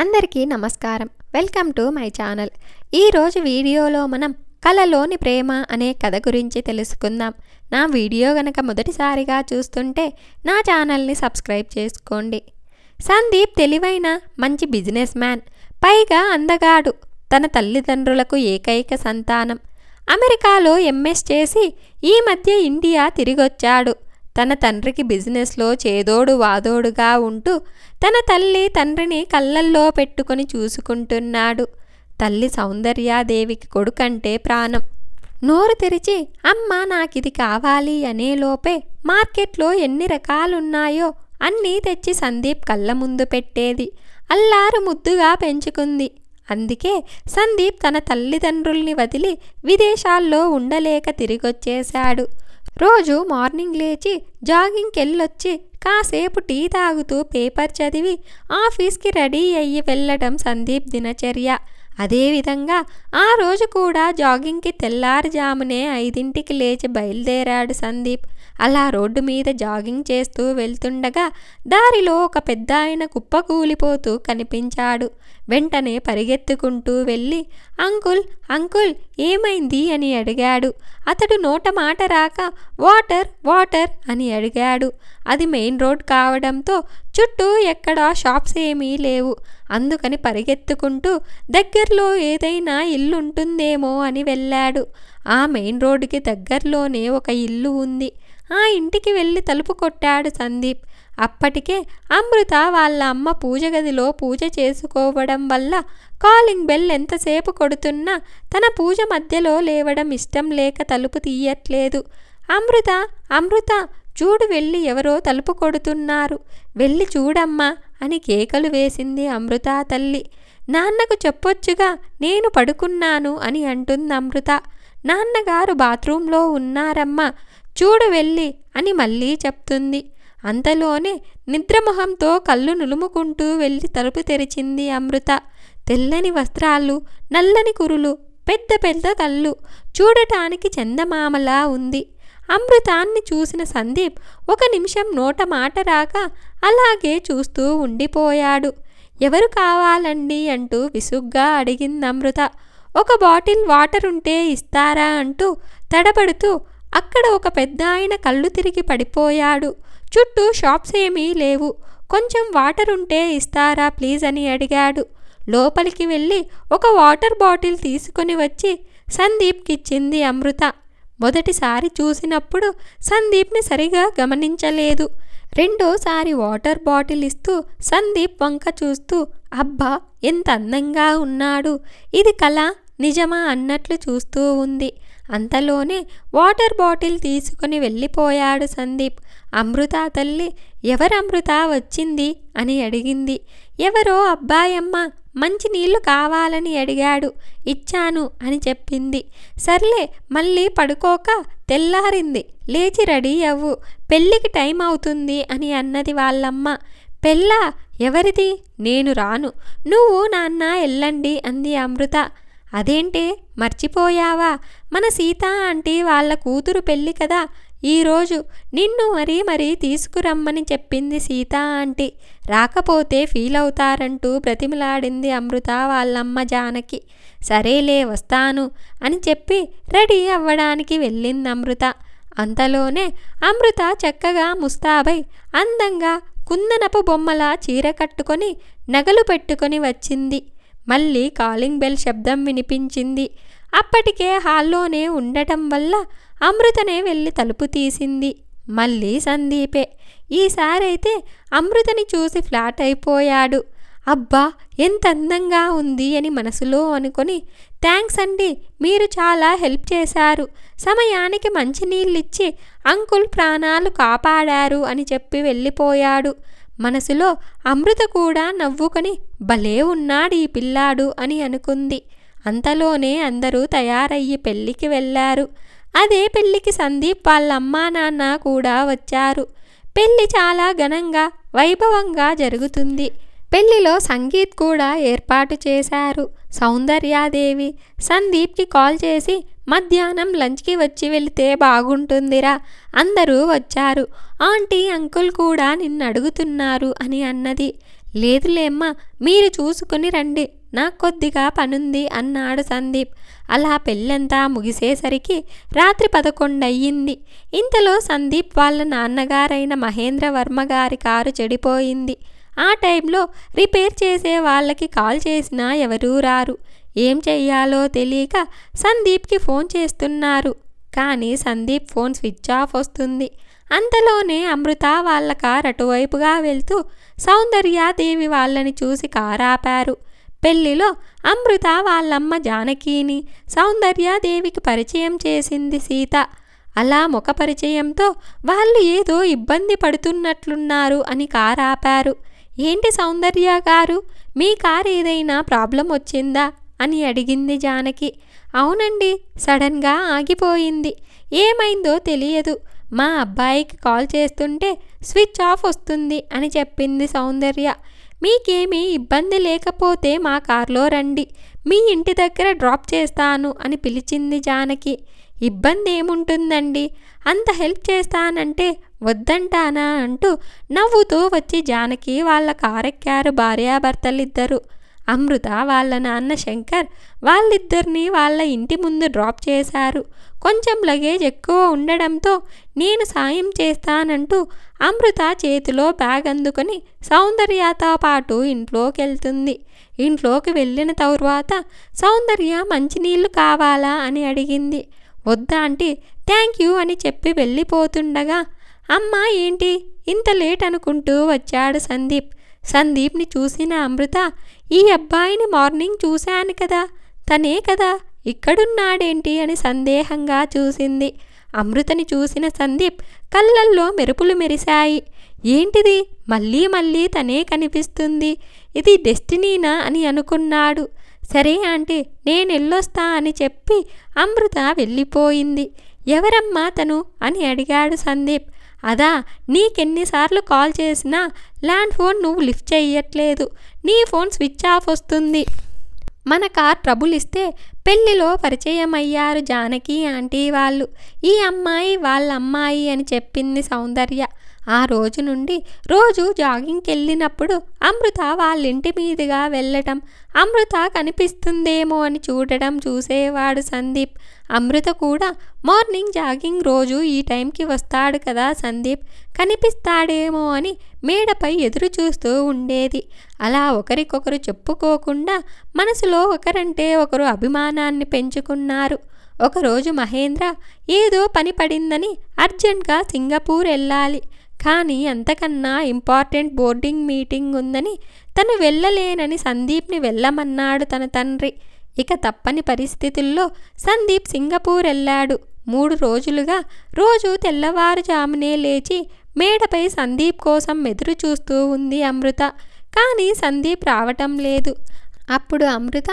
అందరికీ నమస్కారం. Welcome to my channel. ఈరోజు వీడియోలో మనం కలలోని ప్రేమ అనే కథ గురించి తెలుసుకుందాం. నా వీడియో గనక మొదటిసారిగా చూస్తుంటే నా ఛానల్ని సబ్స్క్రైబ్ చేసుకోండి. సందీప్ తెలివైన మంచి బిజినెస్ మ్యాన్, పైగా అందగాడు. తన తల్లిదండ్రులకు ఏకైక సంతానం. అమెరికాలో ఎంఎస్ చేసి ఈ మధ్య ఇండియా తిరిగొచ్చాడు. తన తండ్రికి బిజినెస్లో చేదోడు వాదోడుగా ఉంటూ తన తల్లి తండ్రిని కళ్ళల్లో పెట్టుకొని చూసుకుంటున్నాడు. తల్లి సౌందర్యాదేవికి కొడుకంటే ప్రాణం. నోరు తెరిచి అమ్మ నాకిది కావాలి అనేలోపే మార్కెట్లో ఎన్ని రకాలున్నాయో అన్నీ తెచ్చి సందీప్ కళ్ళ ముందు పెట్టేది. అల్లారు ముద్దుగా పెంచుకుంది. అందుకే సందీప్ తన తల్లిదండ్రుల్ని వదిలి విదేశాల్లో ఉండలేక తిరిగొచ్చేశాడు. రోజు మార్నింగ్ లేచి జాగింగ్కెళ్ళొచ్చి కాసేపు టీ తాగుతూ పేపర్ చదివి ఆఫీస్కి రెడీ అయ్యి వెళ్ళడం సందీప్ దినచర్య. అదేవిధంగా ఆ రోజు కూడా జాగింగ్కి తెల్లారుజామునే 5ంటికి లేచి బయలుదేరాడు సందీప్. అలా రోడ్డు మీద జాగింగ్ చేస్తూ వెళ్తుండగా దారిలో ఒక పెద్దాయన కుప్పకూలిపోతూ కనిపించాడు. వెంటనే పరిగెత్తుకుంటూ వెళ్ళి అంకుల్ అంకుల్ ఏమైంది అని అడిగాడు. అతడు నోట మాట రాక వాటర్ వాటర్ అని అడిగాడు. అది మెయిన్ రోడ్ కావడంతో చుట్టూ ఎక్కడా షాప్స్ ఏమీ లేవు. అందుకని పరిగెత్తుకుంటూ దగ్గరలో ఏదైనా ఇల్లు ఉంటుందేమో అని వెళ్ళాడు. ఆ మెయిన్ రోడ్డుకి దగ్గరలోనే ఒక ఇల్లు ఉంది. ఆ ఇంటికి వెళ్ళి తలుపు కొట్టాడు సందీప్. అప్పటికే అమృత వాళ్ళ అమ్మ పూజ గదిలో పూజ చేసుకోవడం వల్ల కాలింగ్ బెల్ ఎంతసేపు కొడుతున్నా తన పూజ మధ్యలో లేవడం ఇష్టం లేక తలుపు తీయట్లేదు. అమృత అమృత చూడు, వెళ్ళి ఎవరో తలుపు కొడుతున్నారు, వెళ్ళి చూడమ్మా అని కేకలు వేసింది అమృత తల్లి. నాన్నకు చెప్పొచ్చుగా, నేను పడుకున్నాను అని అంటుంది అమృత. నాన్నగారు బాత్రూంలో ఉన్నారమ్మా, చూడు వెళ్ళి అని మళ్ళీ చెప్తుంది. అంతలోనే నిద్రమొహంతో కళ్ళు నులుముకుంటూ వెళ్ళి తలుపు తెరిచింది అమృత. తెల్లని వస్త్రాలు, నల్లని కురులు, పెద్ద పెద్ద కళ్ళు, చూడటానికి చందమామలా ఉంది. అమృతాన్ని చూసిన సందీప్ ఒక నిమిషం నోట మాట రాక అలాగే చూస్తూ ఉండిపోయాడు. ఎవరు కావాలండి అంటూ విసుగ్గా అడిగింది అమృత. ఒక బాటిల్ వాటర్ ఉంటే ఇస్తారా అంటూ తడబడుతూ అక్కడ ఒక పెద్ద ఆయన కళ్ళు తిరిగి పడిపోయాడు. చుట్టూ షాప్స్ ఏమీ లేవు. కొంచెం వాటర్ ఉంటే ఇస్తారా ప్లీజ్ అని అడిగాడు. లోపలికి వెళ్ళి ఒక వాటర్ బాటిల్ తీసుకొని వచ్చి సందీప్కిచ్చింది అమృత. మొదటిసారి చూసినప్పుడు సందీప్ని సరిగా గమనించలేదు. రెండోసారి వాటర్ బాటిల్ ఇస్తూ సందీప్ వంక చూస్తూ అబ్బా ఎంత అందంగా ఉన్నాడు, ఇది కళ నిజమా అన్నట్లు చూస్తూ ఉంది. అంతలోనే వాటర్ బాటిల్ తీసుకుని వెళ్ళిపోయాడు సందీప్. అమృత తల్లి ఎవరమృత వచ్చింది అని అడిగింది. ఎవరో అబ్బాయమ్మ మంచినీళ్లు కావాలని అడిగాడు, ఇచ్చాను అని చెప్పింది. సర్లే మళ్ళీ పడుకోక తెల్లారింది, లేచి రెడీ అవ్వు, పెళ్ళికి టైం అవుతుంది అని అన్నది వాళ్ళమ్మ. పెళ్ళా? ఎవరిది? నేను రాను, నువ్వు నాన్న వెళ్ళండి అంది అమృత. అదేంటే మర్చిపోయావా, మన సీత ఆంటీ వాళ్ళ కూతురు పెళ్ళి కదా ఈరోజు, నిన్ను మరీ తీసుకురమ్మని చెప్పింది సీత ఆంటీ, రాకపోతే ఫీల్ అవుతారంటూ బ్రతిమిలాడింది అమృత వాళ్ళమ్మ జానకి. సరేలే వస్తాను అని చెప్పి రెడీ అవ్వడానికి వెళ్ళింది అమృత. అంతలోనే అమృత చక్కగా ముస్తాబై అందంగా కుందనపు బొమ్మలా చీర కట్టుకొని నగలు పెట్టుకొని వచ్చింది. మళ్ళీ కాలింగ్ బెల్ శబ్దం వినిపించింది. అప్పటికే హాల్లోనే ఉండటం వల్ల అమృతనే వెళ్ళి తలుపు తీసింది. మళ్ళీ సందీపే. ఈసారైతే అమృతని చూసి ఫ్లాట్ అయిపోయాడు. అబ్బా ఎంత అందంగా ఉంది అని మనసులో అనుకొని థ్యాంక్స్ అండి, మీరు చాలా హెల్ప్ చేశారు, సమయానికి మంచినీళ్ళిచ్చి అంకుల్ ప్రాణాలు కాపాడారు అని చెప్పి వెళ్ళిపోయాడు. మనసులో అమృత కూడా నవ్వుకొని భలే ఉన్నాడు ఈ పిల్లాడు అని అనుకుంది. అంతలోనే అందరూ తయారయ్యి పెళ్ళికి వెళ్ళారు. అదే పెళ్ళికి సందీప్ వాళ్ళ అమ్మా నాన్న కూడా వచ్చారు. పెళ్ళి చాలా ఘనంగా వైభవంగా జరుగుతుంది. పెళ్లిలో సంగీత్ కూడా ఏర్పాటు చేశారు. సౌందర్యాదేవి సందీప్కి కాల్ చేసి మధ్యాహ్నం లంచ్కి వచ్చి వెళితే బాగుంటుందిరా, అందరూ వచ్చారు, ఆంటీ అంకుల్ కూడా నిన్ను అడుగుతున్నారు అని అన్నది. లేదులేమ్మా, మీరు చూసుకుని రండి, నాకు కొద్దిగా పనుంది అన్నాడు సందీప్. అలా పెళ్ళంతా ముగిసేసరికి రాత్రి 11 అయ్యింది. ఇంతలో సందీప్ వాళ్ళ నాన్నగారైన మహేంద్ర వర్మ గారి కారు చెడిపోయింది. ఆ టైంలో రిపేర్ చేసే వాళ్ళకి కాల్ చేసినా ఎవరూ రారు. ఏం చెయ్యాలో తెలియక సందీప్కి ఫోన్ చేస్తున్నారు. కానీ సందీప్ ఫోన్ స్విచ్ ఆఫ్ వస్తుంది. అంతలోనే అమృత వాళ్ళ కారు అటువైపుగా వెళ్తూ సౌందర్యాదేవి వాళ్ళని చూసి కారు ఆపారు. పెళ్లిలో అమృత వాళ్ళమ్మ జానకిని సౌందర్యాదేవికి పరిచయం చేసింది సీత. అలా ముఖ పరిచయంతో వాళ్ళు ఏదో ఇబ్బంది పడుతున్నట్లున్నారు అని కారు ఆపారు. ఏంటి సౌందర్య గారు, మీ కారు ఏదైనా ప్రాబ్లం వచ్చిందా అని అడిగింది జానకి. అవునండి, సడన్గా ఆగిపోయింది. ఏమైందో తెలియదు. మా అబ్బాయికి కాల్ చేస్తుంటే స్విచ్ ఆఫ్ వస్తుంది అని చెప్పింది సౌందర్య. మీకేమీ ఇబ్బంది లేకపోతే మా కార్లో రండి, మీ ఇంటి దగ్గర డ్రాప్ చేస్తాను అని పిలిచింది జానకి. ఇబ్బంది ఏముంటుందండి, అంత హెల్ప్ చేస్తానంటే వద్దంటానా అంటూ నవ్వుతూ వచ్చి జానకి వాళ్ళ కారెక్కారు భార్యాభర్తలిద్దరూ. అమృత వాళ్ళ నాన్న శంకర్ వాళ్ళిద్దరినీ వాళ్ళ ఇంటి ముందు డ్రాప్ చేశారు. కొంచెం లగేజ్ ఎక్కువ ఉండడంతో నేను సాయం చేస్తానంటూ అమృత చేతిలో బ్యాగ్ అందుకొని సౌందర్యతో పాటు ఇంట్లోకి వెళ్తుంది. ఇంట్లోకి వెళ్ళిన తరువాత సౌందర్య మంచినీళ్ళు కావాలా అని అడిగింది. వద్దా ఆంటీ, థ్యాంక్ యూ అని చెప్పి వెళ్ళిపోతుండగా అమ్మా ఏంటి ఇంత లేట్ అనుకుంటూ వచ్చాడు సందీప్. సందీప్ని చూసిన అమృత, ఈ అబ్బాయిని మార్నింగ్ చూశాను కదా, తనే కదా, ఇక్కడున్నాడేంటి అని సందేహంగా చూసింది. అమృతని చూసిన సందీప్ కళ్ళల్లో మెరుపులు మెరిశాయి. ఏంటిది, మళ్ళీ మళ్ళీ తనే కనిపిస్తుంది, ఇది డెస్టినీనా అని అనుకున్నాడు. సరే ఆంటీ, నేనెళ్ళొస్తా అని చెప్పి అమృత వెళ్ళిపోయింది. ఎవరమ్మా తను అని అడిగాడు సందీప్. అదా, నీకెన్నిసార్లు కాల్ చేసినా ల్యాండ్ ఫోన్ నువ్వు లిఫ్ట్ చెయ్యట్లేదు, నీ ఫోన్ స్విచ్ ఆఫ్ వస్తుంది. మన కార్ ట్రబుల్ ఇస్తే పెళ్లిలో పరిచయం అయ్యారు జానకి ఆంటీ వాళ్ళు. ఈ అమ్మాయి వాళ్ళ అమ్మాయి అని చెప్పింది సౌందర్య. ఆ రోజు నుండి రోజు జాగింగ్కి వెళ్ళినప్పుడు అమృత వాళ్ళింటి మీదుగా వెళ్ళటం, అమృత కనిపిస్తుందేమో అని చూడడం చూసేవాడు సందీప్. అమృత కూడా మార్నింగ్ జాగింగ్ రోజు ఈ టైంకి వస్తాడు కదా సందీప్, కనిపిస్తాడేమో అని మేడపై ఎదురు చూస్తూ ఉండేది. అలా ఒకరికొకరు చెప్పుకోకుండా మనసులో ఒకరంటే ఒకరు అభిమానాన్ని పెంచుకున్నారు. ఒకరోజు మహేంద్ర ఏదో పని పడిందని అర్జెంట్గా సింగపూర్ వెళ్ళాలి. కానీ అంతకన్నా ఇంపార్టెంట్ బోర్డింగ్ మీటింగ్ ఉందని తను వెళ్ళలేనని సందీప్ని వెళ్ళమన్నాడు తన తండ్రి. ఇక తప్పని పరిస్థితుల్లో సందీప్ సింగపూర్ వెళ్ళాడు. 3 రోజులుగా రోజు తెల్లవారుజామునే లేచి మేడపై సందీప్ కోసం ఎదురు చూస్తూ ఉంది అమృత. కానీ సందీప్ రావటం లేదు. అప్పుడు అమృత,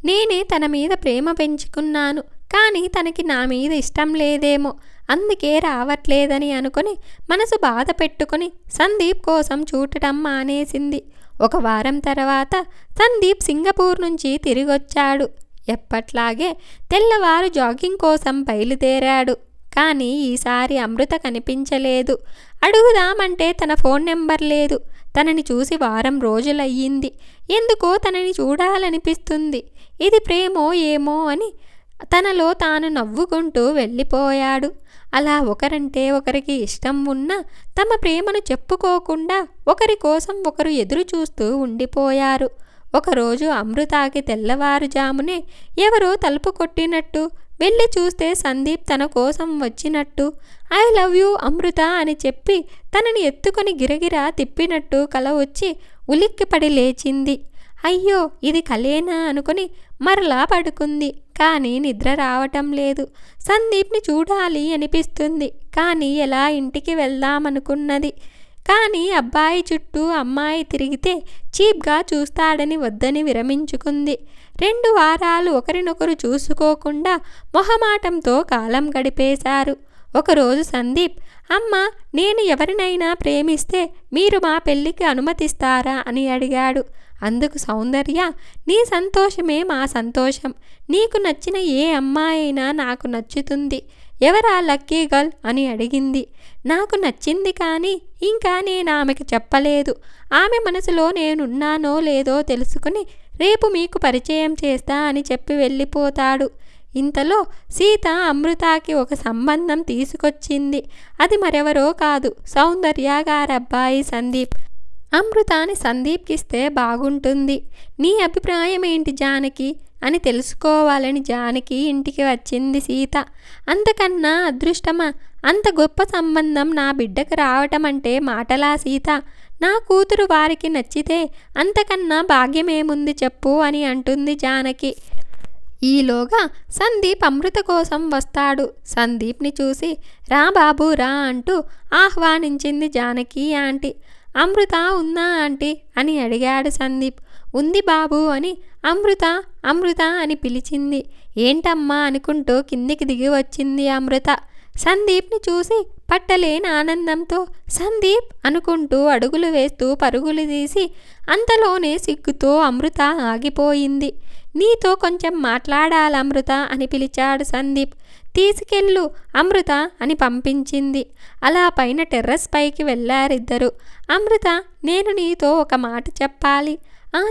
నేనే తన మీద ప్రేమ పెంచుకున్నాను, కానీ తనకి నా మీద ఇష్టం లేదేమో, అందుకే రావట్లేదని అనుకుని మనసు బాధ పెట్టుకుని సందీప్ కోసం చూడటం మానేసింది. 1 వారం తర్వాత సందీప్ సింగపూర్ నుంచి తిరిగొచ్చాడు. ఎప్పట్లాగే తెల్లవారు జాగింగ్ కోసం బయలుదేరాడు. కానీ ఈసారి అమృత కనిపించలేదు. అడుగుదామంటే తన ఫోన్ నెంబర్ లేదు. తనని చూసి వారం రోజులయ్యింది. ఎందుకో తనని చూడాలనిపిస్తుంది. ఇది ప్రేమో ఏమో అని తనలో తాను నవ్వుకుంటూ వెళ్ళిపోయాడు. అలా ఒకరంటే ఒకరికి ఇష్టం ఉన్నా తమ ప్రేమను చెప్పుకోకుండా ఒకరి కోసం ఒకరు ఎదురు చూస్తూ ఉండిపోయారు. ఒకరోజు అమృతకి తెల్లవారుజామునే ఎవరో తలుపు కొట్టినట్టు, వెళ్ళి చూస్తే సందీప్ తన కోసం వచ్చినట్టు, ఐ లవ్ యూ అమృత అని చెప్పి తనని ఎత్తుకొని గిరగిరా తిప్పినట్టు కల వచ్చి ఉలిక్కిపడి లేచింది. అయ్యో, ఇది కలేనా అనుకుని మరలా పడుకుంది. కానీ నిద్ర రావటం లేదు. సందీప్ని చూడాలి అనిపిస్తుంది. కానీ ఎలా ఇంటికి వెళ్దామనుకున్నది. కానీ అబ్బాయి చుట్టూ అమ్మాయి తిరిగితే చీప్గా చూస్తాడని వద్దని విరమించుకుంది. 2 వారాలు ఒకరినొకరు చూసుకోకుండా మొహమాటంతో కాలం గడిపేశారు. ఒకరోజు సందీప్, అమ్మ, నేను ఎవరినైనా ప్రేమిస్తే మీరు మా పెళ్ళికి అనుమతిస్తారా అని అడిగాడు. అందుకు సౌందర్య, నీ సంతోషమే మా సంతోషం, నీకు నచ్చిన ఏ అమ్మాయి అయినా నాకు నచ్చుతుంది, ఎవరా లక్కీ గర్ల్ అని అడిగింది. నాకు నచ్చింది కానీ ఇంకా నేను ఆమెకు చెప్పలేదు. ఆమె మనసులో నేనున్నానో లేదో తెలుసుకుని రేపు మీకు పరిచయం చేస్తా అని చెప్పి వెళ్ళిపోతాడు. ఇంతలో సీత అమృతకి ఒక సంబంధం తీసుకొచ్చింది. అది మరెవరో కాదు, సౌందర్య గారబ్బాయి సందీప్. అమృతాని సందీప్కిస్తే బాగుంటుంది. నీ అభిప్రాయం ఏంటి జానకి అని తెలుసుకోవాలని జానకి ఇంటికి వచ్చింది సీత. అంతకన్నా అదృష్టమా? అంత గొప్ప సంబంధం నా బిడ్డకు రావటం అంటే మాటలా సీత? నా కూతురు వారికి నచ్చితే అంతకన్నా భాగ్యమేముంది చెప్పు అని అంటుంది జానకి. ఈలోగా సందీప్ అమృత కోసం వస్తాడు. సందీప్ని చూసి రా బాబు రా అంటూ ఆహ్వానించింది జానకి ఆంటీ. అమృత ఉందా ఆంటీ అని అడిగాడు సందీప్. ఉంది బాబు అని అమృత అమృత అని పిలిచింది. ఏంటమ్మా అనుకుంటూ కిందికి దిగి వచ్చింది అమృత. సందీప్ని చూసి పట్టలేని ఆనందంతో సందీప్ అనుకుంటూ అడుగులు వేస్తూ పరుగులు తీసి అంతలోనే సిగ్గుతో అమృత ఆగిపోయింది. నీతో కొంచెం మాట్లాడాలి అమృత అని పిలిచాడు సందీప్. తీసుకెళ్ళు అమృత అని పంపించింది. అలా పైన టెర్రస్ పైకి వెళ్ళారిద్దరు. అమృత, నేను నీతో ఒక మాట చెప్పాలి.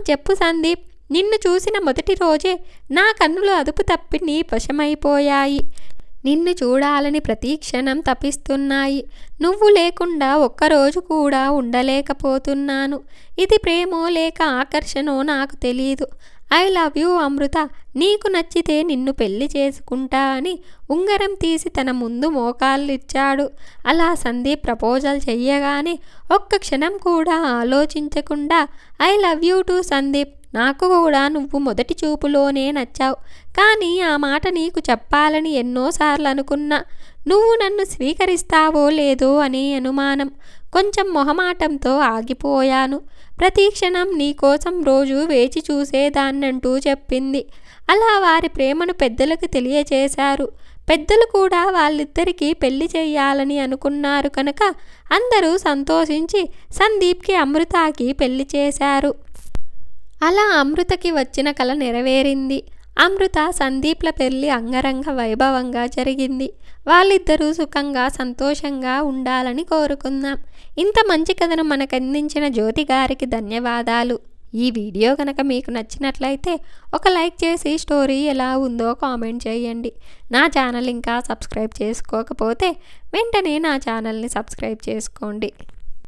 చెప్పు సందీప్. నిన్ను చూసిన మొదటి రోజే నా కన్నులు అదుపు తప్పి నీ వశమైపోయాయి. నిన్ను చూడాలని ప్రతి క్షణం తపిస్తున్నాయి. నువ్వు లేకుండా ఒక్కరోజు కూడా ఉండలేకపోతున్నాను. ఇది ప్రేమో లేక ఆకర్షణో నాకు తెలీదు. ఐ లవ్ యూ అమృత. నీకు నచ్చితే నిన్ను పెళ్లి చేసుకుంటా అని ఉంగరం తీసి తన ముందు మోకాళ్ళు ఇచ్చాడు. అలా సందీప్ ప్రపోజల్ చెయ్యగానే ఒక్క క్షణం కూడా ఆలోచించకుండా I love you to Sandeep. నాకు కూడా నువ్వు మొదటి చూపులోనే నచ్చావు. కానీ ఆ మాట నీకు చెప్పాలని ఎన్నోసార్లు అనుకున్నా. నువ్వు నన్ను స్వీకరిస్తావో లేదో అనే అనుమానం. కొంచెం మొహమాటంతో ఆగిపోయాను. ప్రతి క్షణం నీకోసం రోజు వేచి చూసేదాన్నంటూ చెప్పింది. అలా వారి ప్రేమను పెద్దలకు తెలియచేశారు. పెద్దలు కూడా వాళ్ళిద్దరికీ పెళ్లి చెయ్యాలని అనుకున్నారు కనుక అందరూ సంతోషించి సందీప్కి అమృతకి పెళ్లి చేశారు. అలా అమృతకి వచ్చిన కల నెరవేరింది. అమృత సందీప్ల పెళ్లి అంగరంగ వైభవంగా జరిగింది. వాళ్ళిద్దరూ సుఖంగా సంతోషంగా ఉండాలని కోరుకుందాం. ఇంత మంచి కథను మనకు అందించిన జ్యోతి గారికి ధన్యవాదాలు. ఈ వీడియో కనుక మీకు నచ్చినట్లయితే ఒక లైక్ చేసి స్టోరీ ఎలా ఉందో కామెంట్ చేయండి. నా ఛానల్ ఇంకా సబ్స్క్రైబ్ చేసుకోకపోతే వెంటనే నా ఛానల్ని సబ్స్క్రైబ్ చేసుకోండి.